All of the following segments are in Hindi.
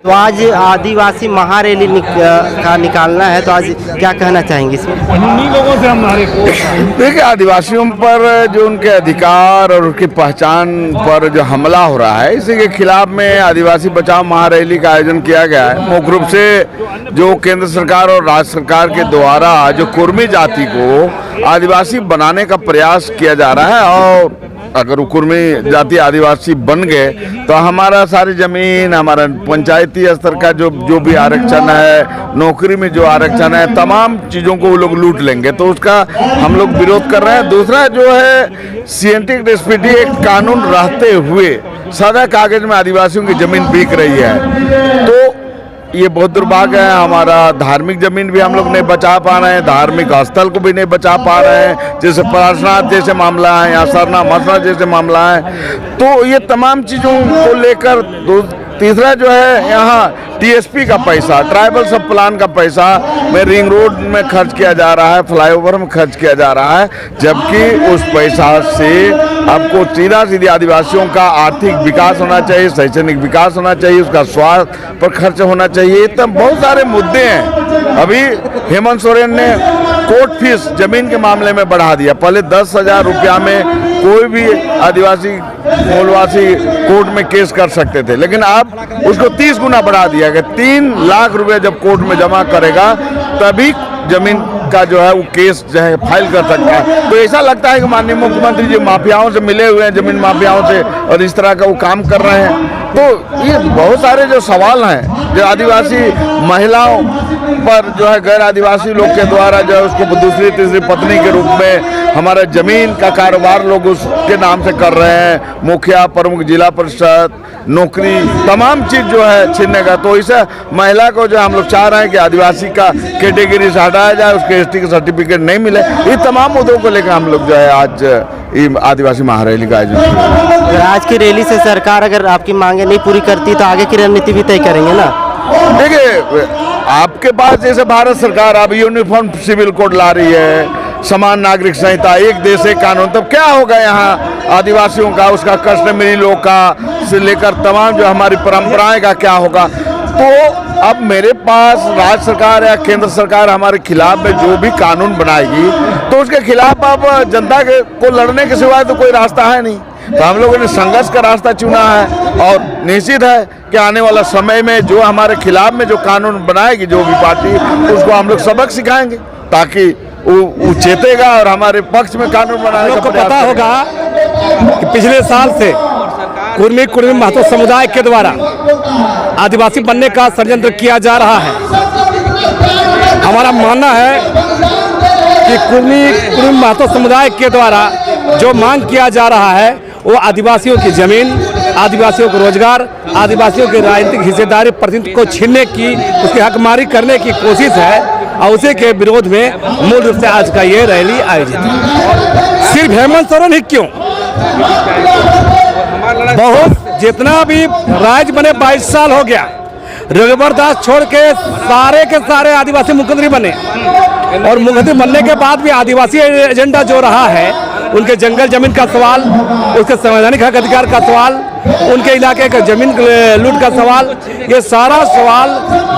तो आज आदिवासी महारैली का निकालना है, तो आज क्या कहना चाहेंगे इसमें? उन्हीं लोगों से हमारे देखिए, आदिवासियों पर जो उनके अधिकार और उनकी पहचान पर जो हमला हो रहा है, इसी के खिलाफ में आदिवासी बचाओ महारैली का आयोजन किया गया है। मुख्य रूप से जो केंद्र सरकार और राज्य सरकार के द्वारा जो कुर्मी जाति को आदिवासी बनाने का प्रयास किया जा रहा है, और अगर वो कुर्मी जाति आदिवासी बन गए तो हमारा सारी जमीन, हमारा पंचायती स्तर का जो भी आरक्षण है, नौकरी में जो आरक्षण है, तमाम चीज़ों को वो लोग लूट लेंगे। तो उसका हम लोग विरोध कर रहे हैं। दूसरा जो है, CNT डिस्प्यूटी एक्ट कानून रहते हुए सादा कागज में आदिवासियों की जमीन बिक रही है, तो ये बहुत दुर्भाग्य है। हमारा धार्मिक जमीन भी हम लोग नहीं बचा पा रहे हैं, धार्मिक स्थल को भी नहीं बचा पा रहे हैं, जैसे पार्श्वनाथ जैसे मामला है या सरना मसना जैसे मामला है। तो ये तमाम चीज़ों को लेकर तीसरा जो है, यहाँ TSP का पैसा, ट्राइबल सब प्लान का पैसा में रिंग रोड में खर्च किया जा रहा है, फ्लाईओवर में खर्च किया जा रहा है, जबकि उस पैसा से आपको सीधे आदिवासियों का आर्थिक विकास होना चाहिए, शैक्षणिक विकास होना चाहिए, उसका स्वास्थ्य पर खर्च होना चाहिए। तो बहुत सारे मुद्दे हैं। अभी हेमंत सोरेन ने कोर्ट फीस जमीन के मामले में बढ़ा दिया। पहले 10,000 रुपया में कोई भी आदिवासी मूलवासी कोर्ट में केस कर सकते थे, लेकिन अब उसको 30 गुना बढ़ा दिया गया। 3 लाख रुपए जब कोर्ट में जमा करेगा तभी जमीन का जो है वो केस जो है फाइल कर सकता है। तो ऐसा लगता है कि माननीय मुख्यमंत्री जी माफियाओं से मिले हुए हैं, जमीन माफियाओं से, और इस तरह का वो काम कर रहे हैं। तो ये बहुत सारे जो सवाल हैं, जो आदिवासी महिलाओं पर जो है गैर आदिवासी लोग के द्वारा जो है उसको दूसरी तीसरी पत्नी के रूप में हमारा जमीन का कारोबार लोग उसके नाम से कर रहे हैं, मुखिया, प्रमुख, जिला परिषद, नौकरी, तमाम चीज़ जो है छीनने का। तो इसे महिला को जो हम लोग चाह रहे हैं कि आदिवासी का कैटेगरी से हटाया जाए, उसके ST का सर्टिफिकेट नहीं मिले। ये तमाम मुद्दों को लेकर हम लोग जो है आज आदिवासी महारैली का आयोजन किया। आज की रैली से सरकार अगर आपकी मांगे नहीं पूरी करती तो आगे की रणनीति भी तय करेंगे ना? देखिए, आपके पास जैसे भारत सरकार अब यूनिफॉर्म सिविल कोड ला रही है, समान नागरिक संहिता, एक देश एक कानून, तब क्या होगा यहाँ आदिवासियों का, उसका कस्टमरी लोग का से लेकर तमाम जो हमारी परंपराएं का क्या होगा। तो अब मेरे पास राज्य सरकार या केंद्र सरकार हमारे खिलाफ में जो भी कानून बनाएगी, तो उसके खिलाफ अब जनता को लड़ने के सिवाय तो कोई रास्ता है नहीं। तो हम लोगों ने संघर्ष का रास्ता चुना है, और निश्चित है कि आने वाला समय में जो हमारे खिलाफ में जो कानून बनाएगी जो भी पार्टी, उसको हम लोग सबक सिखाएंगे ताकि वो चेतेगा और हमारे पक्ष में कानून बनाने का पता होगा कि पिछले साल से कुर्मी महतो समुदाय के द्वारा आदिवासी बनने का षड्यंत्र किया जा रहा है। हमारा मानना है कि कुर्मी महतो समुदाय के द्वारा जो मांग किया जा रहा है वो आदिवासियों की जमीन, आदिवासियों को रोजगार, आदिवासियों की राजनीतिक हिस्सेदारी प्रतिनिधित्व को छीनने की, उसकी हकमारी करने की कोशिश है, और उसी के विरोध में मूल रूप से आज का ये रैली आयोजित है। सिर्फ हेमंत सोरेन ही क्यों, बहुत जितना भी राज्य बने 22 साल हो गया, रघुवर दास छोड़ के सारे आदिवासी मुख्यमंत्री बने, और मुख्यमंत्री बनने के बाद भी आदिवासी एजेंडा जो रहा है, उनके जंगल जमीन का सवाल, उसके संवैधानिक हक अधिकार का सवाल, उनके इलाके का जमीन लूट का सवाल, ये सारा सवाल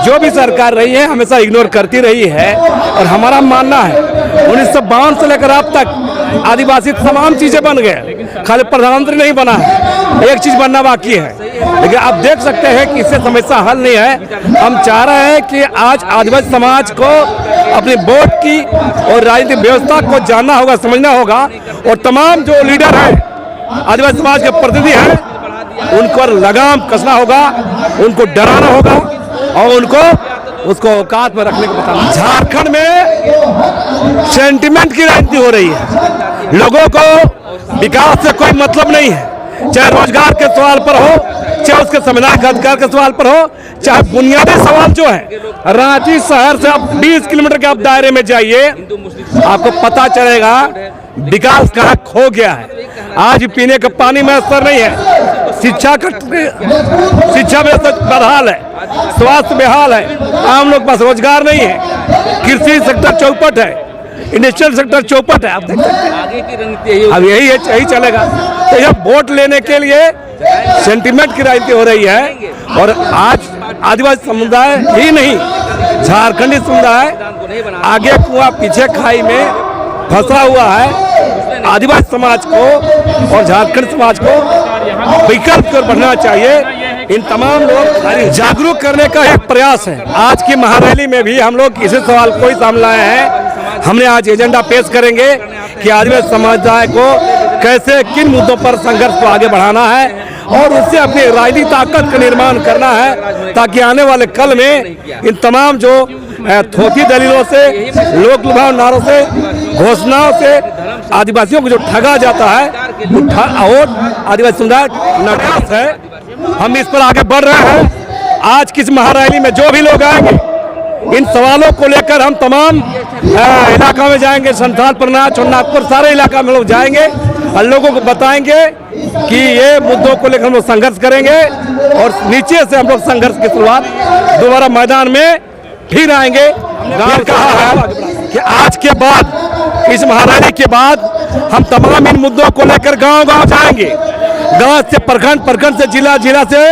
जो भी सरकार रही है हमेशा इग्नोर करती रही है। और हमारा मानना है 1952 से लेकर अब तक आदिवासी तमाम चीज़ें बन गए, खाली प्रधानमंत्री नहीं बना है, एक चीज़ बनना बाकी है। लेकिन आप देख सकते हैं कि इससे समस्या हल नहीं है। हम चाह रहे हैं कि आज आदिवासी समाज को अपनी वोट की और राजनीतिक व्यवस्था को जानना होगा, समझना होगा, और तमाम जो लीडर हैं आदिवासी समाज के प्रतिनिधि हैं उन पर लगाम कसना होगा, उनको डराना होगा, और उनको उसको औकात में रखने को बताना। झारखंड में सेंटिमेंट की राजनीति हो रही है, लोगों को विकास से कोई मतलब नहीं है, चाहे रोजगार के सवाल पर हो, चाहे उसके संवैधानिक अधिकार के सवाल पर हो, चाहे बुनियादी सवाल जो है। रांची शहर से आप 20 किलोमीटर के आप दायरे में जाइए, आपको पता चलेगा विकास कहाँ खो गया है। आज पीने का पानी में असर नहीं है, शिक्षा व्यवस्था बदहाल है, स्वास्थ्य बेहाल है, आम लोग के पास रोजगार नहीं है, कृषि सेक्टर चौपट है, इंडस्ट्रियल सेक्टर चौपट है। आप देख सकते हैं आगे की रणनीति अब यही चलेगा। तो यह वोट लेने के लिए सेंटिमेंट की राजनीति हो रही है, और आज आदिवासी समुदाय ही नहीं, झारखंडी समुदाय आगे कुआं पीछे खाई में फंसा हुआ है। आदिवासी समाज को और झारखंड समाज को विकल्प की ओर बढ़ना चाहिए। इन तमाम लोग जागरूक करने का एक प्रयास है। आज की महारैली में भी हम लोग इसी सवाल को ही सामने लाए हैं। हमने आज एजेंडा पेश करेंगे कि आदिवासी समुदाय को कैसे किन मुद्दों पर संघर्ष को आगे बढ़ाना है और उससे अपनी राजनीतिक ताकत का निर्माण करना है, ताकि आने वाले कल में इन तमाम जो थोथी दलीलों से, लोक लुभाव नारों से, घोषणाओं से आदिवासियों को जो ठगा जाता है और आदिवासी समुदाय नाकास है। हम इस पर आगे बढ़ रहे हैं। आज किस महारैली में जो भी लोग आएंगे, इन सवालों को लेकर हम तमाम इलाका में जाएंगे। संथाल, परनाथ, नागपुर, सारे इलाका में लोग जाएंगे और लोगों को बताएंगे कि ये मुद्दों को लेकर हम लोग संघर्ष करेंगे और नीचे से हम लोग संघर्ष की शुरुआत दोबारा मैदान में फिर आएंगे। ये कहा है कि आज के बाद, इस महारैली के बाद हम तमाम इन मुद्दों को लेकर गांव-गांव जाएंगे। गांव से प्रखंड, प्रखंड से जिला, जिला से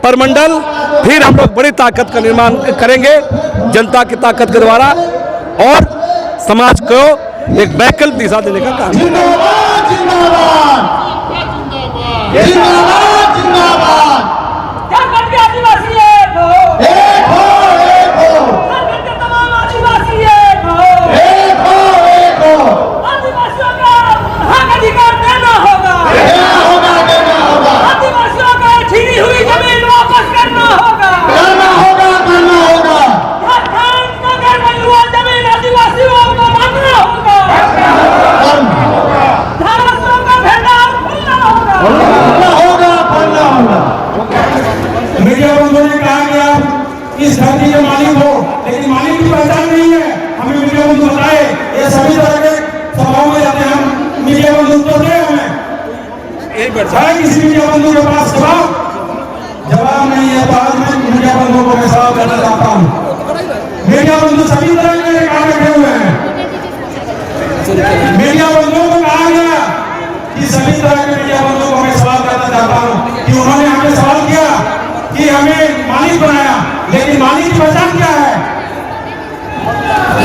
परमंडल, फिर हम लोग बड़ी ताकत का निर्माण करेंगे जनता की ताकत के द्वारा और समाज को एक वैकल्पिक दिशा देने का काम। जिंदाबाद जिंदाबाद जिंदाबाद जिंदाबाद। झारखंड के आदिवासी एक हो, एक हो, एक हो। झारखंड के तमाम आदिवासी एक हो, एक हो, एक हो। आदिवासियों का हक अधिकार देना होगा, देना होगा, देना होगा। आदिवासियों का छीनी हुई जमीन वापस करना होगा, करना होगा, करना होगा। झारखंड का गैर हुआ जमीन आदिवासियों को मानना होगा, धारासों का भंडार खुलना होगा, खुलना होगा। मीडिया बंधुओं ने कहा कि आप इस धरती के मालिक हो, लेकिन मालिक की पहचान नहीं है। हमें मीडिया बंधु बताए, ये सभी तरह के सभाओं में जाते हैं, हम मीडिया बंधु उत्तर दे हमें है किसी मीडिया बंधु के पास जवाब नहीं है। तो आज मैं मीडिया बंधुओं को मैं सवाल करना चाहता हूँ। मीडिया बंधु सभी तरह के काम बैठे हुए हैं। मीडिया बंधुओं को कहा गया कि सभी तरह के मीडिया बंधुओं को मैं सवाल करना चाहता हूँ कि उन्होंने हमें सवाल किया कि हमें मालिक बनाया, लेकिन मालिक की पहचान क्या है?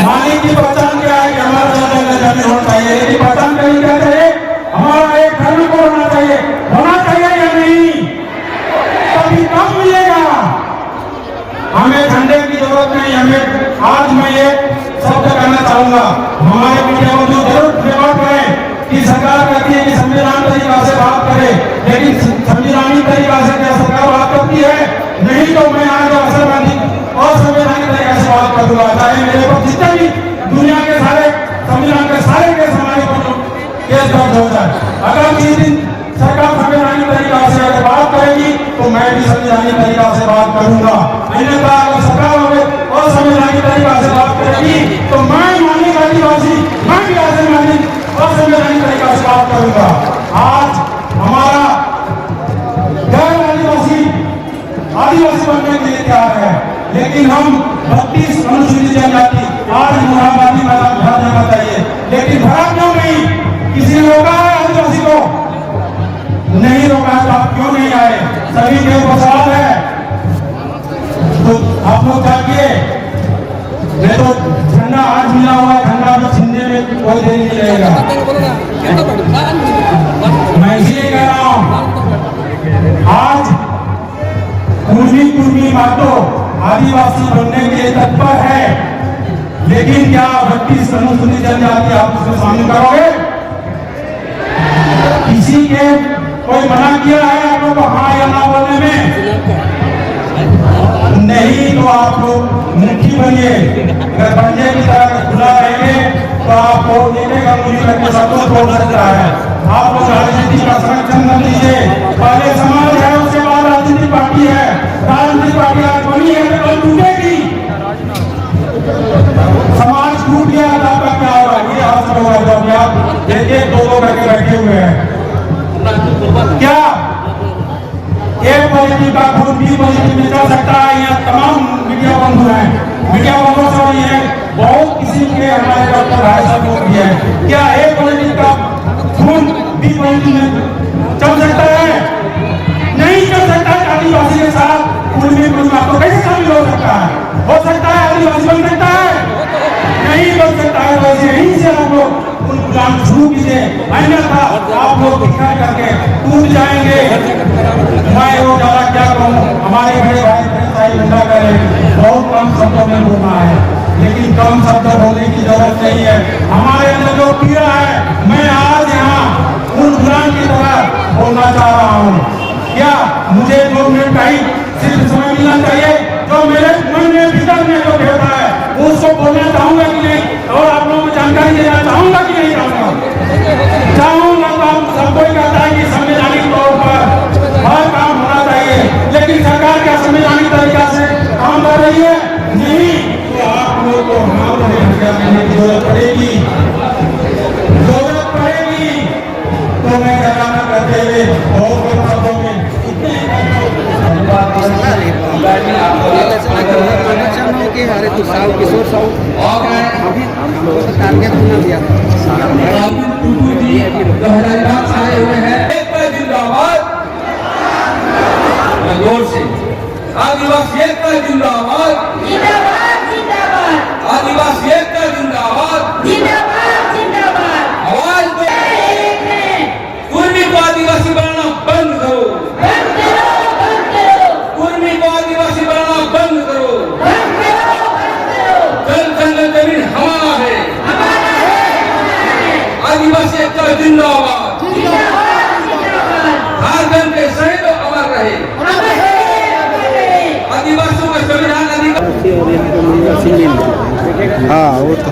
मालिक की पहचान क्या है कि हमारा जमीन होना चाहिए, लेकिन पहचान कहीं क्या चाहिए? हमारा एक धर्म को होना चाहिए, होना चाहिए या नहीं? कभी कब मिलेगा? हमें झंडे की जरूरत नहीं। हमें आज मैं ये शब्द कहना चाहूंगा, हमारे मीडिया बंधु जरूर जवाब करें कि सरकार कहती है कि संविधान तरीका से बात करे, लेकिन संविधानिक तरीका से क्या सरकार बात करती है? नहीं तो मैं आज असंवैधानिक तरीका से बात कर दूंगा, चाहे मेरे पर जितने भी दुनिया के सारे संविधान के सारे केस हमारे केस दर्ज हो जाए। अगर किसी दिन सरकार संवैधानिक तरीका से अगर बात करेगी तो मैं भी संवैधानिक तरीका से बात करूंगा। अन्यथा अगर सरकार असंवैधानिक तरीका से बात करेगी तो मैं मालिक आदिवासी, मैं भी असंवैधानिक तरीका से बात करूंगा। आज हमारा गैर आदिवासी बनने के लिए तैयार है, लेकिन हम 32 अनुसूचित जनजाति आज मुरादाबादी मैदान भर जाना चाहिए, लेकिन भरा क्यों नहीं? किसी ने रोका है आदिवासी को? नहीं रोका है। तो आप क्यों नहीं आए? सभी के ऊपर सवाल है। तो आप लोग जाइए, नहीं तो झंडा आज मिला हुआ है, झंडा को छीनने में कोई देर नहीं लगेगा। मैं इसलिए कह रहा हूं, आज कुर्मी बातों आदिवासी बनने के लिए तत्पर है, लेकिन क्या 32 अनुसूचित जनजाति आप उसमें शामिल करोगे? किसी के कोई मना किया है आप लोग को हाँ या ना बोलने में? नहीं तो आप लोग मुखी बनिए। अगर बंजे की तरह खुला रहेंगे तो आपको देखेगा मुझे करके सब कुछ बोल सकता है। आप लोग राजनीति का संरक्षण कर दीजिए। पहले समाज है, उसके बाद राजनीतिक पार्टी है। राजनीतिक पार्टी आज बनी है तो टूटेगी। समाज टूट गया तो आपका क्या होगा? ये हाथ होगा। आप देखिए दो करके बैठे हुए हैं। क्या एक पॉजिटिव का खून बी पॉजिटिव में चल सकता है? यहाँ तमाम मीडिया बंधु हैं। मीडिया बंधुओं से ये बहुत किसी के हमारे डॉक्टर भाई साहब को भी है, क्या एक पॉजिटिव का खून बी पॉजिटिव में चल सकता है? नहीं चल सकता। आदिवासी के साथ कुर्मी आपको अन्यथा आप लोग बिखर करके टूट जाएंगे। मैं वो ज्यादा क्या कहूँ, हमारे बड़े भाई साहिब मुंडा करे बहुत कम शब्दों में बोलना है, लेकिन कम शब्द बोलने की जरूरत नहीं है। हमारे अंदर जो पीड़ा है, मैं आज यहाँ उन गुलाम की तरह बोलना चाह रहा हूँ। क्या मुझे 2 मिनट का ही सिर्फ समय मिलना चाहिए? जो मेरे मन में भीतर में जो कहता है उसको बोलना चाहूंगा कि नहीं, और आप लोगों को जानकारी देना चाहूंगा कि नहीं चाहूंगा तो हम सब कोई कहता है कि संवैधानिक तौर पर हर काम होना चाहिए, लेकिन सरकार क्या संवैधानिक तरीका से काम कर रही है? नहीं। तो आप लोग को हाथ देने की जरूरत पड़ेगी, तो मैं कहना करते हुए बहुत शब्दों में अरे तू साहु किशोर साहु अभी टारगेट बना दिया आए हुए हैं। जिंदाबाद जोर से आदिवासी एकता जिंदाबाद, आदिवासी एकता जिंदाबाद, आवाज दो। कुर्मी को आदिवासी बनाना बंद करो, कुर्मी को आदिवासी बनाना बंद करो। जल जंगल जमीन हमारा है, आदिवासी एकता जिंदाबाद, झारखंड के शहीद अमर रहे, आदिवासियों का संविधान अधिकार। हाँ वो तो